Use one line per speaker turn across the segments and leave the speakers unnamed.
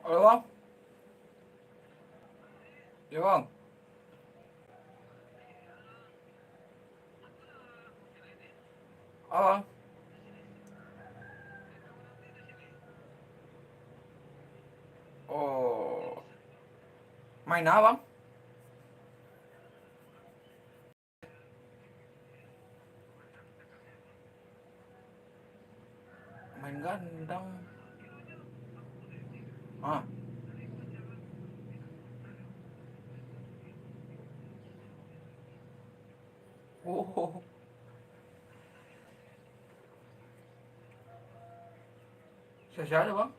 Halo bang, ya bang. Bang. Oh, main apa bang? Main gandang. Ah, oh, siapa ada bang?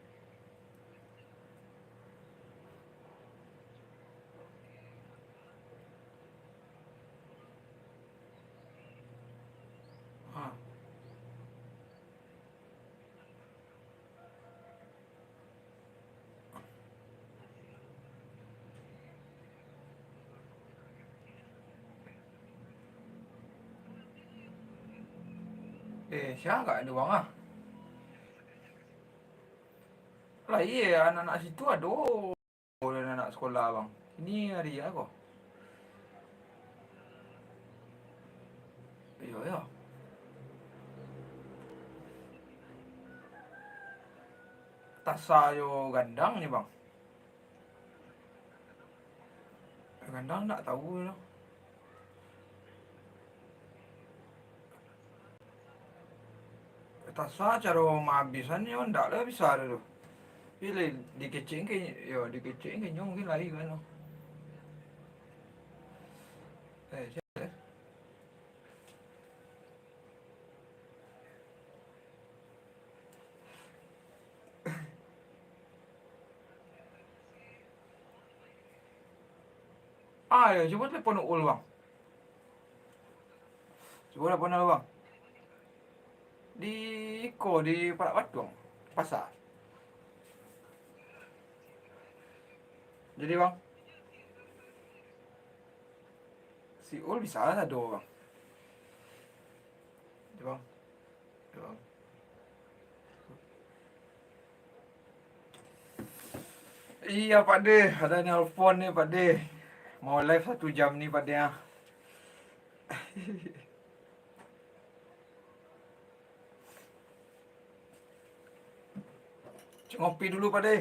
Ah, siapa gak ada bang ah? Lah iya, anak-anak situ ada. Oh, anak sekolah bang. Ini hari ya kok. Iya ya. Tasa yo gandang nih bang. Gandang tak tahu ya. Tasa cara menghabiskannya ndak lah bisa ada tuh. Pilih dikecing ke, yo dikecing ke nyong mungkin lagi kan. Siapa? Ah ya, coba telepon ul bang. Coba telepon ul bang. Di di Parak Batu bang. Pasar. Jadi bang, si ul bisa ada bang. Jadi bang, jadi bang. Iya Pak De, ada nelpon nih Pak De. Mau live 1 jam nih Pak De ya. Ngopi dulu Pak De.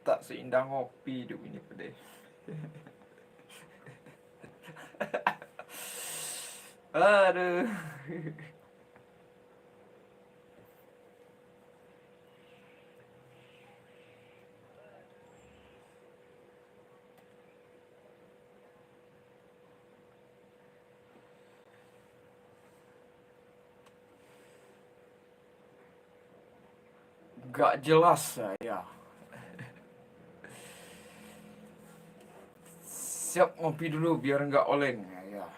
Tak seindah ngopi hidup ini Pak De. Aduh. Gak jelas saya. Siap ngopi dulu biar nggak oleng. Ya.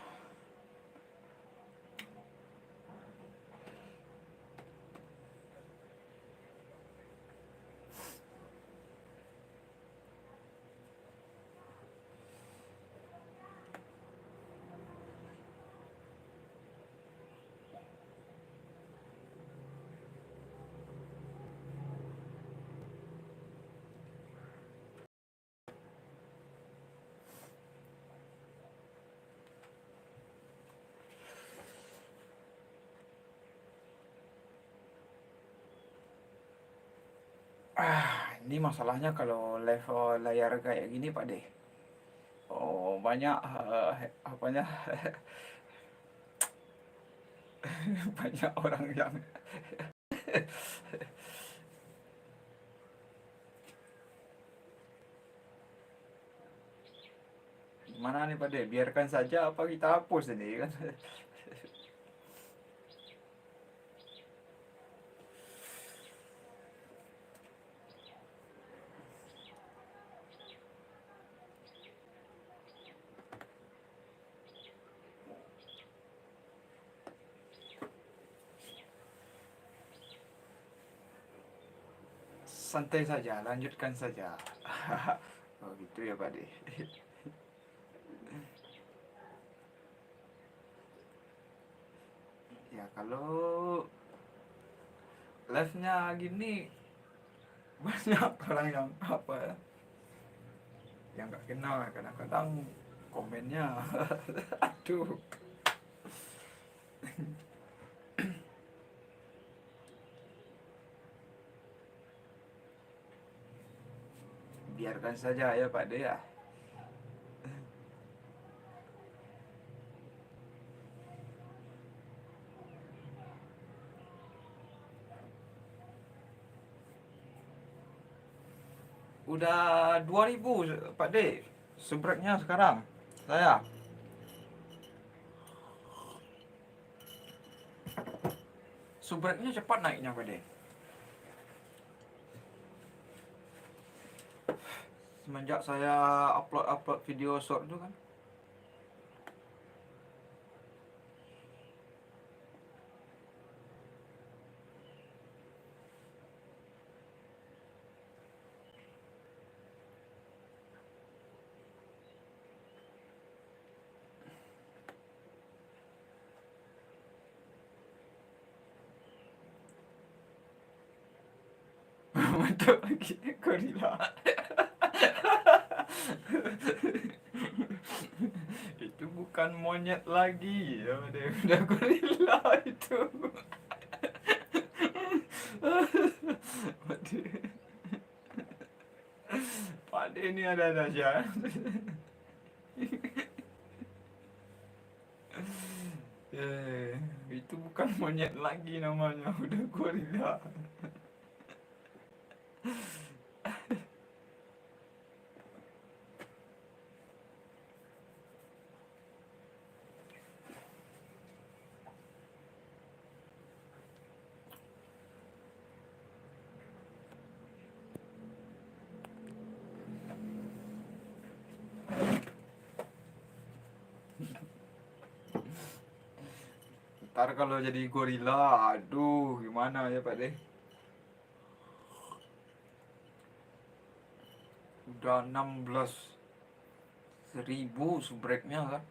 Ini masalahnya kalau level layar kayak gini Pak De. Oh, banyak apanya banyak orang yang gimana nih Pak De? Biarkan saja apa kita hapus ini kan? Santai saja, lanjutkan saja. Oh gitu ya Pak De. Ya kalau live-nya gini banyak orang yang apa ya, yang nggak kenal, kadang-kadang komennya aduh. Biarkan saja ya Pak De ya. Udah 2000 Pak De subreknya sekarang saya. Subreknya cepat naiknya Pak De. Semenjak saya upload video short itu kan. Mantap lagi gorila. Itu bukan monyet lagi ya, udah gorila itu. Pak De ini ada aja. Itu bukan monyet lagi namanya, udah gorila. Ntar kalau jadi gorila, aduh gimana ya Pak De? Udah 16.000 subreknya kan.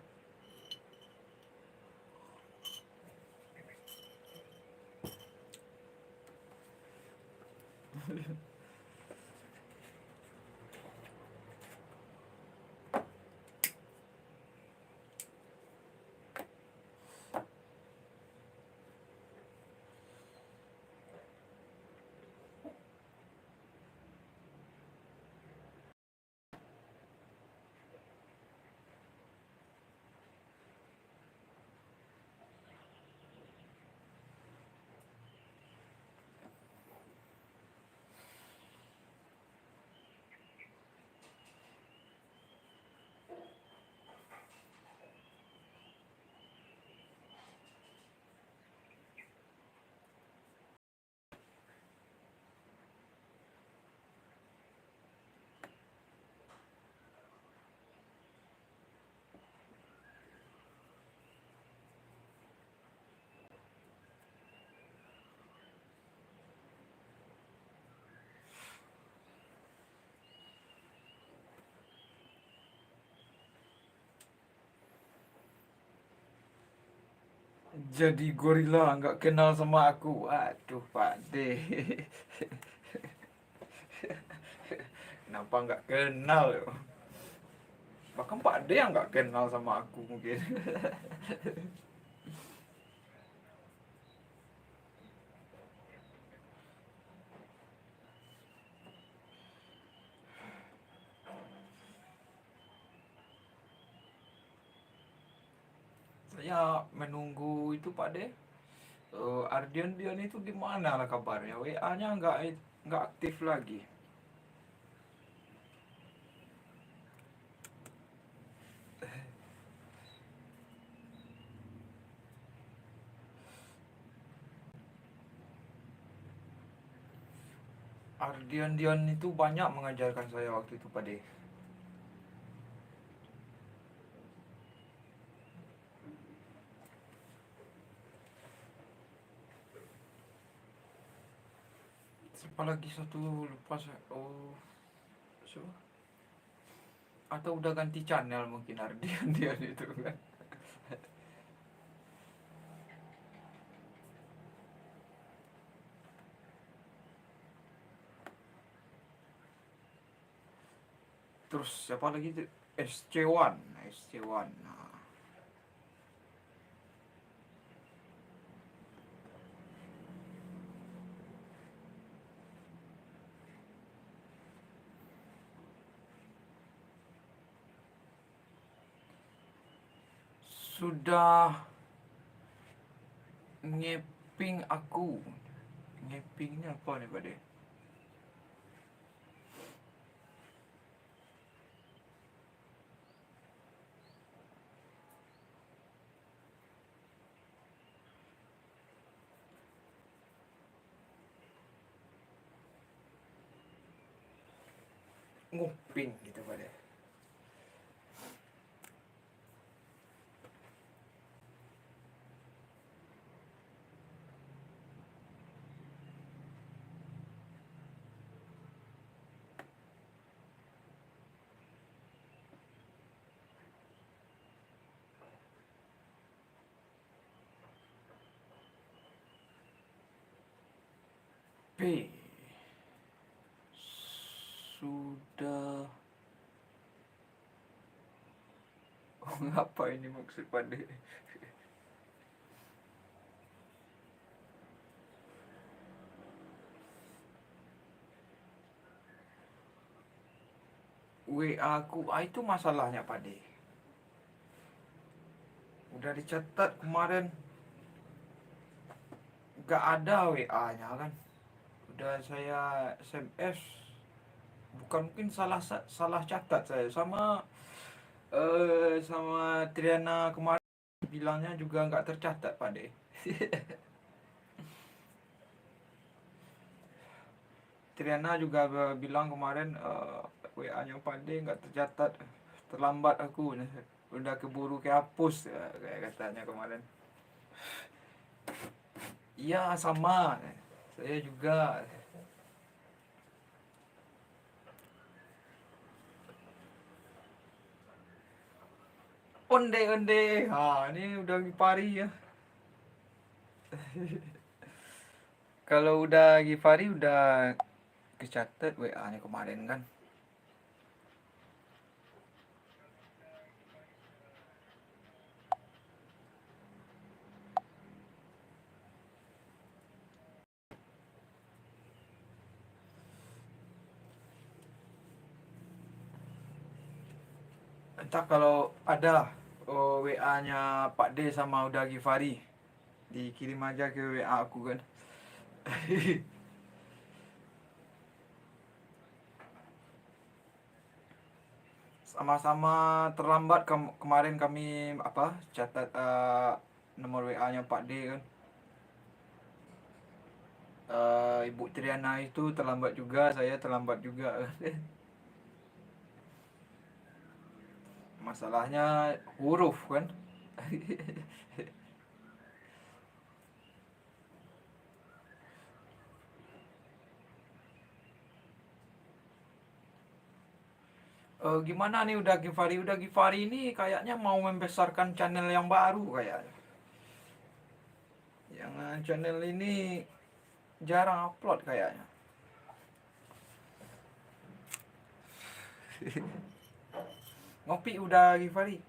Jadi gorila nggak kenal sama aku. Aduh Pak De. Kenapa nggak kenal yo? Bahkan Pak De yang nggak kenal sama aku mungkin. Saya menunggu itu Pak De. Ardian Dian itu gimana lah kabarnya? WA-nya nggak aktif lagi. Ardian Dian itu banyak mengajarkan saya waktu itu Pak De. Siapa lagi satu lupa saya. Oh, siapa? Atau udah ganti channel mungkin Ardian dia itu kan. Terus siapa lagi tuh? SC1. SC1. Nah, sudah ngeping aku. Ngepingnya apa nih Pak De? Nguping gitu Pak De. P. Sudah. Oh, apa ini maksud Pak De? WA aku, itu masalahnya Pak De. Udah dicatat kemarin, gak ada WA-nya kan. Udah saya SMS, bukan mungkin salah salah catat saya sama sama Triana kemarin bilangnya juga nggak tercatat Pak De. Triana juga bilang kemarin WA-nya Pak De nggak tercatat, terlambat aku, udah keburu kehapus kayak katanya kemarin. Iya sama, saya juga. Onde onde, ini udah Gipari ya. Kalau udah Gifari udah kecatat WA-nya kemarin kan. Entah kalau ada WA-nya Pak D sama udah Gifari, dikirim aja ke WA aku kan. Sama-sama terlambat kemarin kami apa catat nomor WA-nya Pak D kan. Ibu Triana itu terlambat juga, saya terlambat juga. Masalahnya huruf kan. Gimana nih udah Gifari? Udah Gifari ini kayaknya mau membesarkan channel yang baru kayaknya. Yang channel ini jarang upload kayaknya. Ngopi udah Gifari?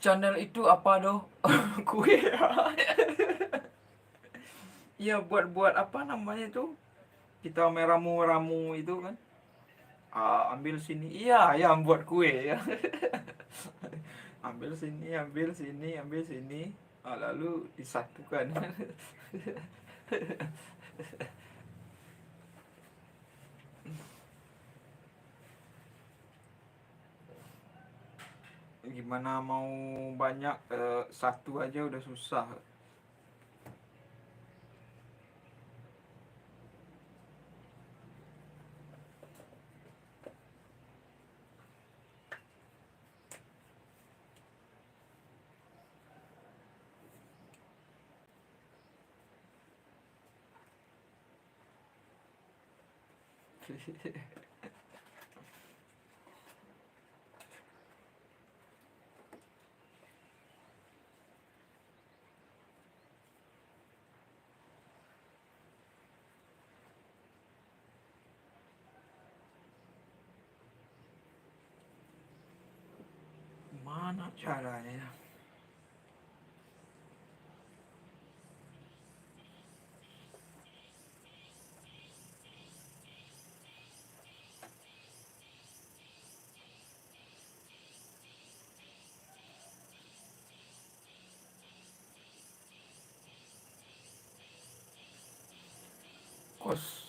Channel itu apa doh? Kue. Iya buat apa namanya itu? Kita meramu-ramu itu kan. Ambil sini. Iya, ya buat kue ya. Ambil sini, ambil sini, ambil sini. Lalu disatukan. Gimana mau banyak, satu aja udah susah. Mana caranya? Kos.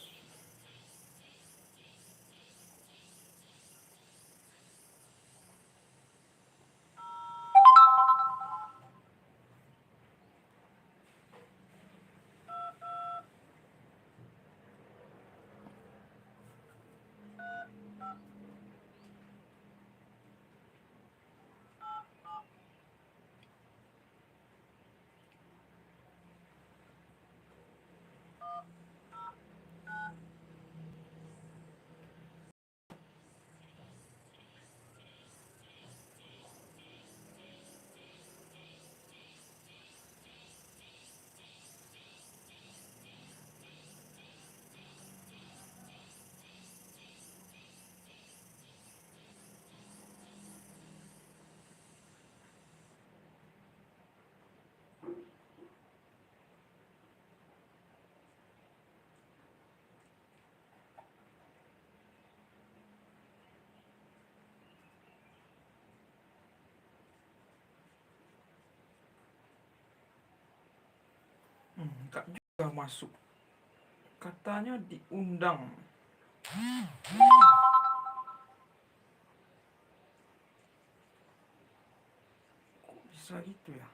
Enggak juga masuk. Katanya diundang. Kok bisa gitu ya?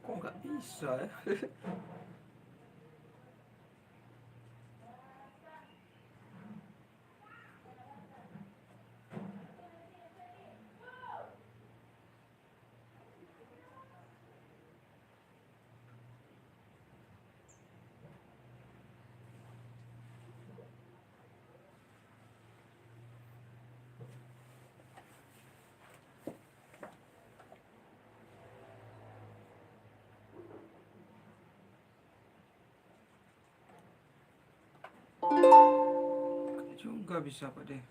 Kok nggak bisa ya? Juga bisa Pak deh.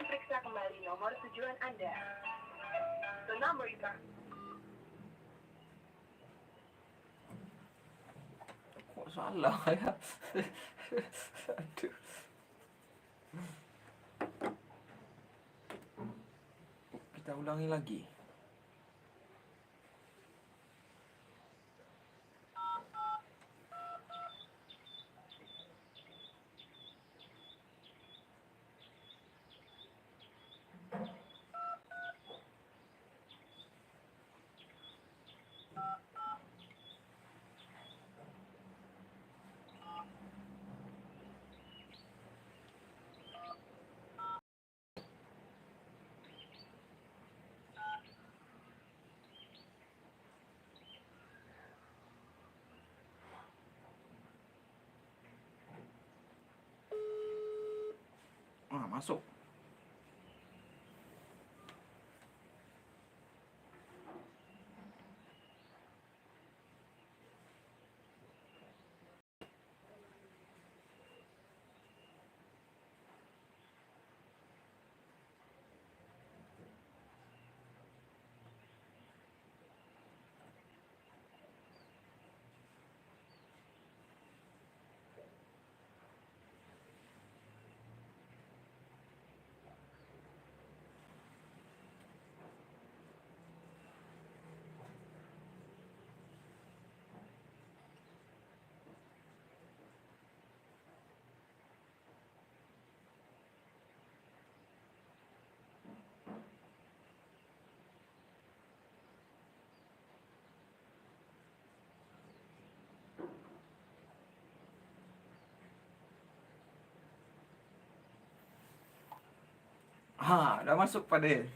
Periksa kembali nomor tujuan Anda. The number you got.
Kok salah ya? Aduh. Kita ulangi lagi. Masuk. Udah masuk Pak De.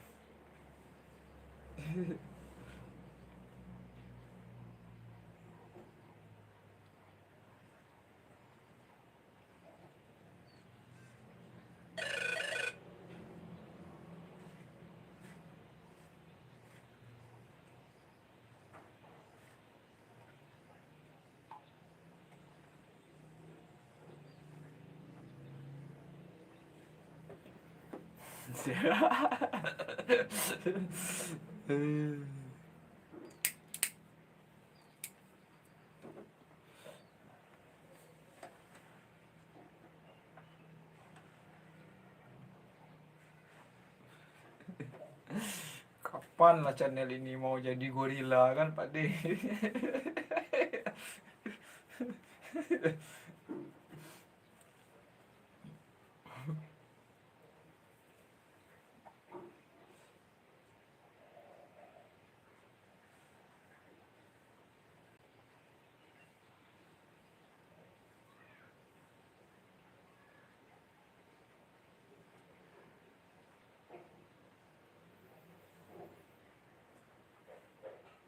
Kapan lah channel ini mau jadi gorila kan Pak De?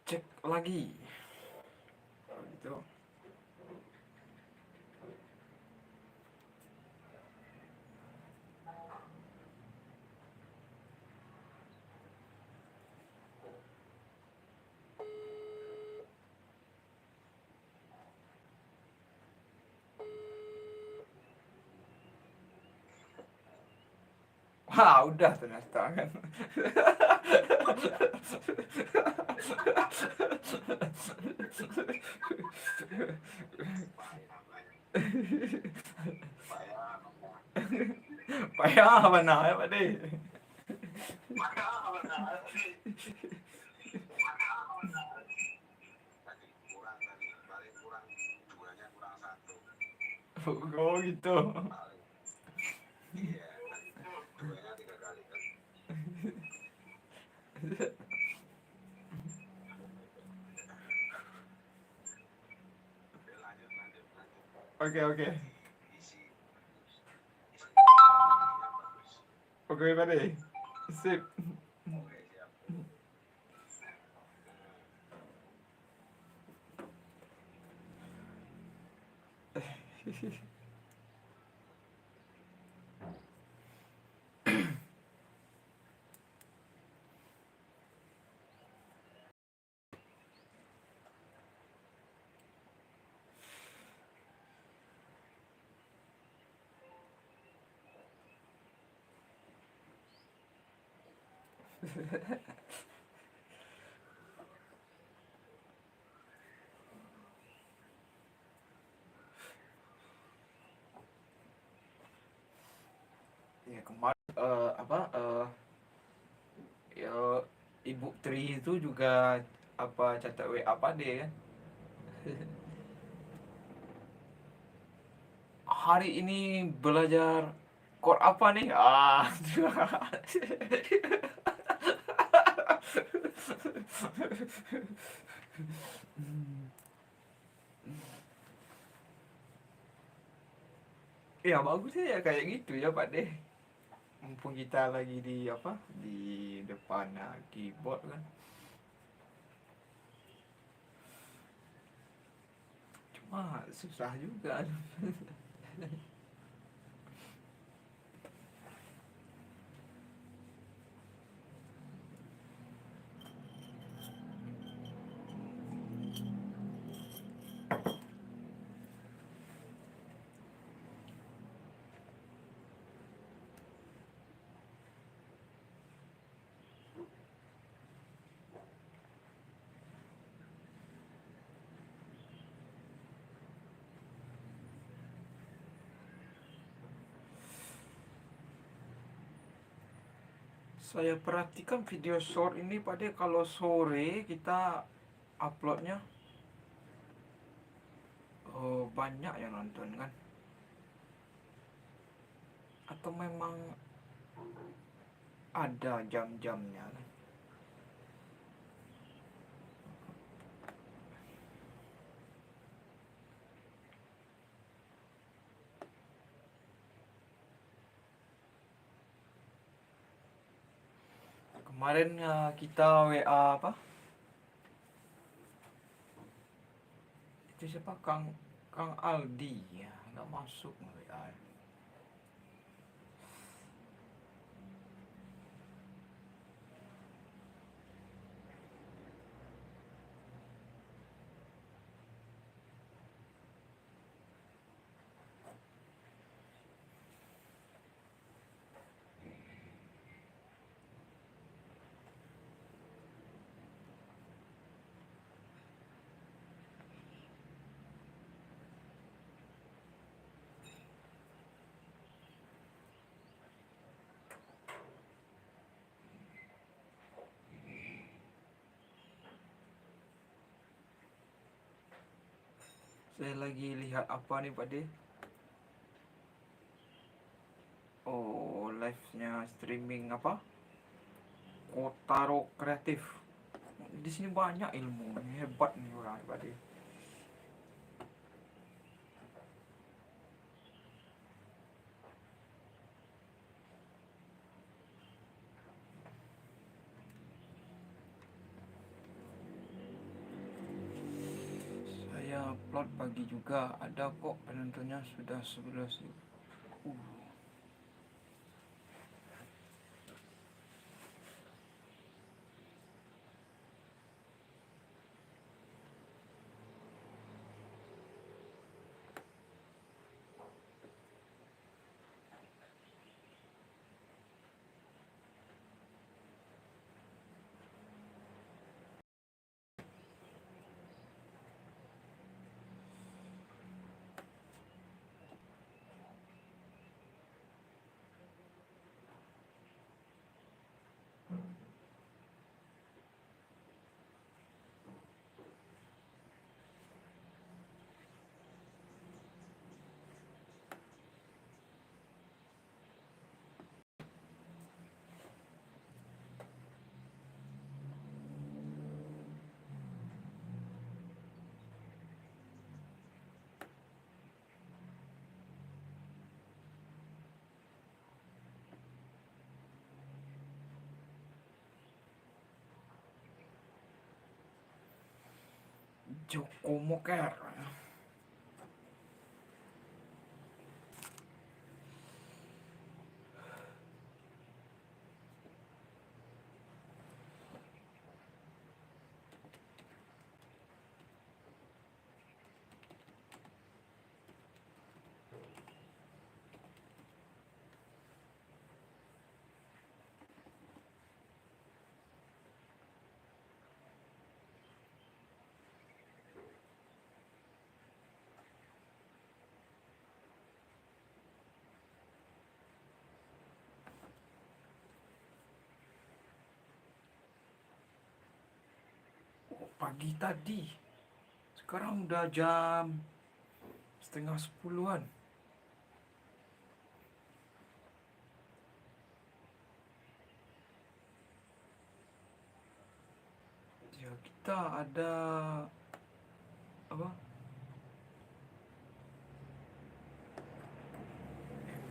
Cek lagi. Kalau gitu. Wah, udah ternyata kan. Payah mana ya Pak De? Oh gitu. Oke. Oke Pak De. Sip. Ya kemarin ya Ibu Tri itu juga catat WA Pak De kan. Hari ini belajar core apa nih? Ya bagusnya ya kayak gitu ya Pak De. Mumpung kita lagi di depan keyboard kan. Cuma susah juga. Saya perhatikan video short ini pada kalau sore kita uploadnya banyak yang nonton kan, atau memang ada jam-jamnya kan? Kemarin kita WA apa itu, siapa, Kang Aldi ya, nggak masuk WA. Saya lagi lihat apa nih Pak De? Oh, live-nya streaming apa? Kotaro Kreatif. Di sini banyak ilmu, hebat nih orang Pak De. Saya upload pagi juga, ada kok penontonnya sudah 11. Joko Moker. Pagi tadi, sekarang udah jam setengah 10-an. Ya, kita ada apa,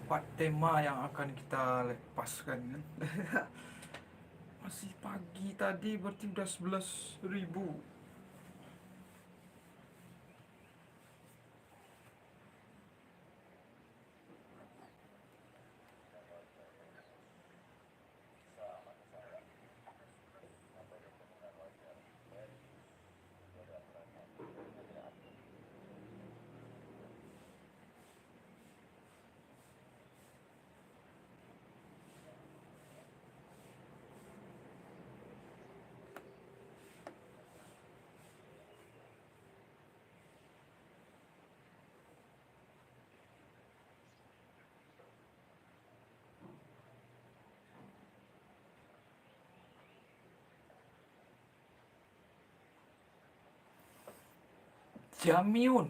4 tema yang akan kita lepaskan kan. Masih pagi tadi berarti udah 11.000. Jamiun.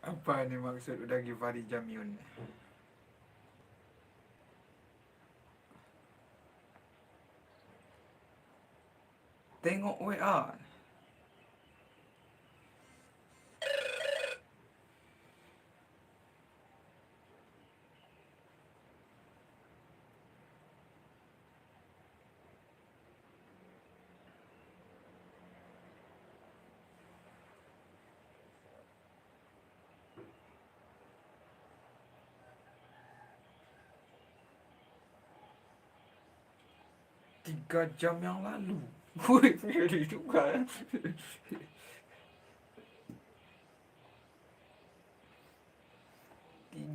Apa nih maksud udah Givari Jamiun? Tengok WA. Tiga jam yang lalu. Wih, ngeri juga ya.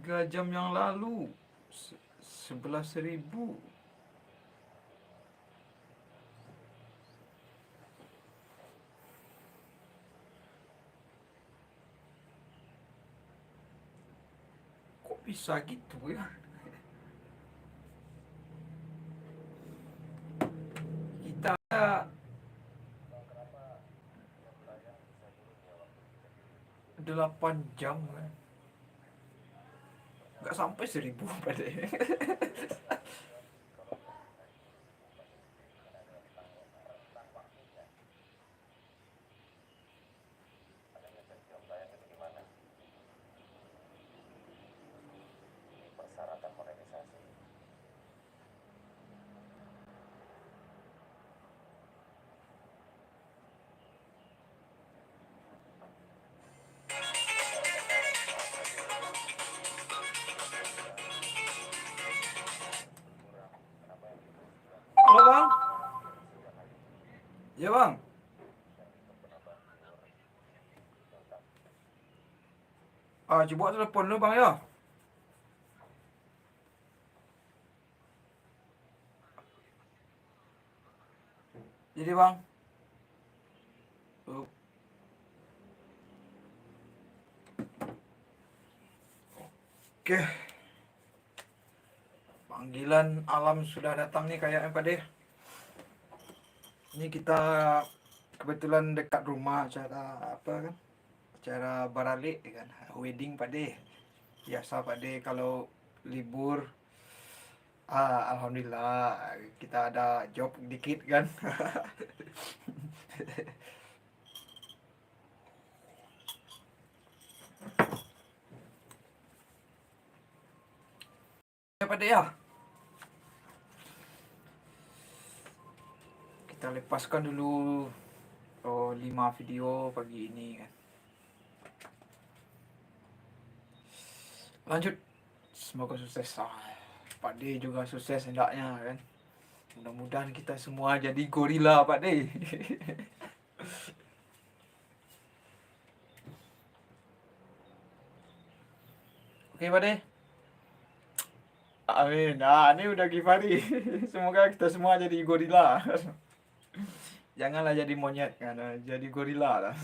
3 jam yang lalu. 11.000. Kok bisa gitu ya? Kita 8 jam kan. Nggak sampai 1.000 padahal. Halo bang. Ya bang. Coba telepon lu bang ya. Jadi bang. Oke. Panggilan alam sudah datang nih kayaknya Pak De. Ini kita kebetulan dekat rumah acara apa kan? Acara baralik kan, wedding Pak De. Biasa Pak De kalau libur alhamdulillah kita ada job dikit kan. Ya Pak De ya. Kita lepaskan dulu 5 video pagi ini kan. Lanjut. Semoga sukses. Pak D juga sukses hendaknya kan. Mudah-mudahan kita semua jadi gorila Pak D. Oke Pak D. Amin. Nah, ini udah Givari. Semoga kita semua jadi gorila. Janganlah jadi monyet kan, jadi gorila lah.